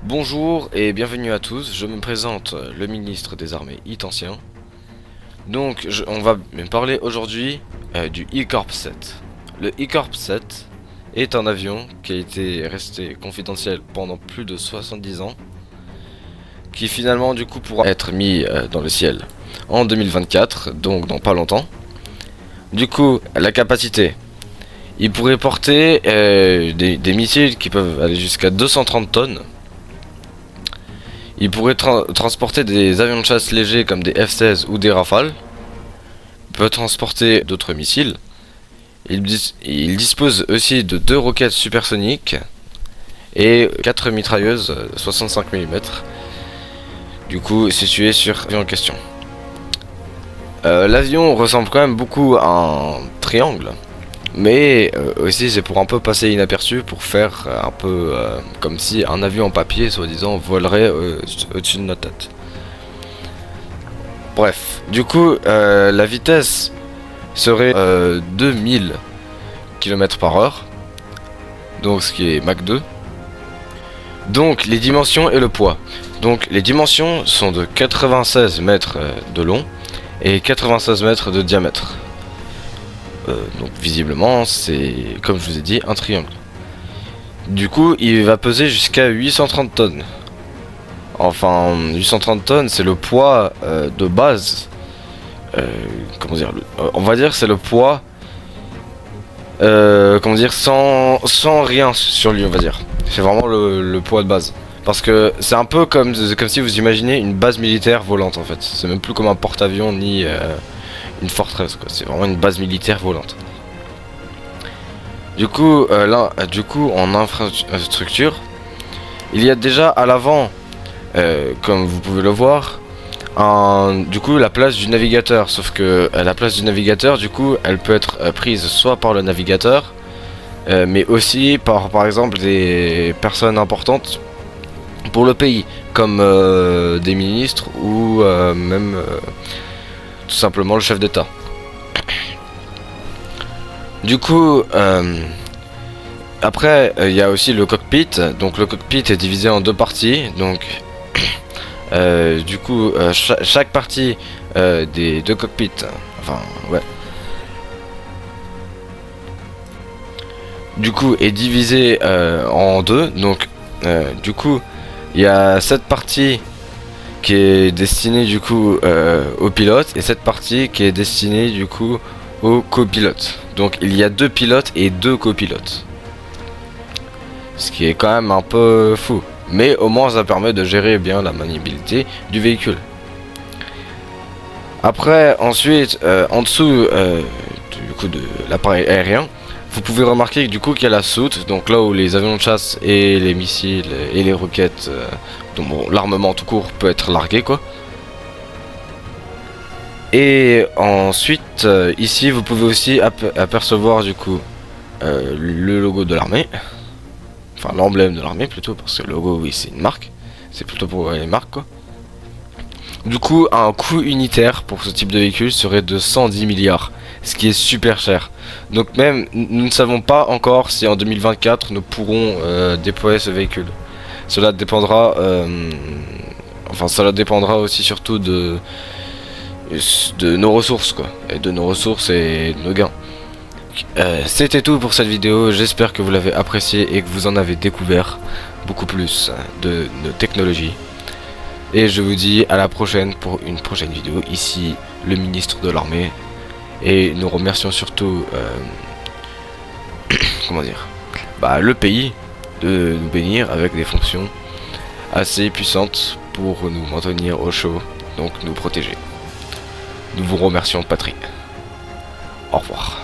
Bonjour et bienvenue à tous, je me présente le ministre des Armées Itancien. Donc on va me parler aujourd'hui du E-Corp 7. Le E-Corp 7 est un avion qui a été resté confidentiel pendant plus de 70 ans, qui finalement du coup pourra être mis dans le ciel en 2024, donc dans pas longtemps. Du coup, la capacité, il pourrait porter des missiles qui peuvent aller jusqu'à 230 tonnes. Il pourrait transporter des avions de chasse légers comme des F-16 ou des Rafales. Il peut transporter d'autres missiles. Il dispose aussi de 2 roquettes supersoniques et 4 mitrailleuses 65 mm. Du coup, situées sur l'avion en question. L'avion ressemble quand même beaucoup à un triangle. Mais aussi c'est pour un peu passer inaperçu, pour faire un peu comme si un avion en papier soi-disant volerait au-dessus de notre tête. Bref, du coup la vitesse serait 2000 km/h, donc ce qui est Mach 2. Donc les dimensions et le poids. Donc les dimensions sont de 96 mètres de long et 96 mètres de diamètre. Donc visiblement c'est, comme je vous ai dit, un triangle. Du coup il va peser jusqu'à 830 tonnes. Enfin 830 tonnes c'est le poids de base. Comment dire, on va dire c'est le poids comment dire, sans rien sur lui, on va dire. C'est vraiment le poids de base. Parce que c'est un peu comme si vous imaginez une base militaire volante en fait. C'est même plus comme un porte-avions ni une forteresse quoi. C'est vraiment une base militaire volante. Du coup, en infrastructure, il y a déjà à l'avant, comme vous pouvez le voir, du coup la place du navigateur. Sauf que la place du navigateur, du coup, elle peut être prise soit par le navigateur, mais aussi par exemple des personnes importantes pour le pays, comme des ministres ou même tout simplement le chef d'État. Du coup, après, il y a aussi le cockpit. Donc le cockpit est divisé en 2 parties. Donc, du coup, chaque partie des 2 cockpits, enfin, ouais. Du coup, est divisé en 2. Donc, du coup, il y a cette partie qui est destinée du coup aux pilotes et cette partie qui est destinée du coup aux copilotes. Donc il y a 2 pilotes et 2 copilotes. Ce qui est quand même un peu fou. Mais au moins ça permet de gérer bien la maniabilité du véhicule. Après, ensuite, en dessous du coup de l'appareil aérien, vous pouvez remarquer que, du coup qu'il y a la soute. Donc là où les avions de chasse et les missiles et les roquettes, donc bon, l'armement tout court peut être largué quoi. Et ensuite, ici vous pouvez aussi apercevoir du coup le logo de l'armée. Enfin l'emblème de l'armée plutôt, parce que le logo oui c'est une marque. C'est plutôt pour les marques quoi. Du coup un coût unitaire pour ce type de véhicule serait de 110 milliards. Ce qui est super cher. Donc même nous ne savons pas encore si en 2024 nous pourrons déployer ce véhicule. Cela dépendra cela dépendra aussi surtout de nos ressources quoi, et de nos ressources et de nos gains. C'était tout pour cette vidéo, j'espère que vous l'avez apprécié et que vous en avez découvert beaucoup plus de nos technologies. Et je vous dis à la prochaine pour une prochaine vidéo. Ici le ministre de l'armée, et nous remercions surtout comment dire, le pays de nous bénir avec des fonctions assez puissantes pour nous maintenir au chaud, donc nous protéger. Nous vous remercions patrie. Au revoir.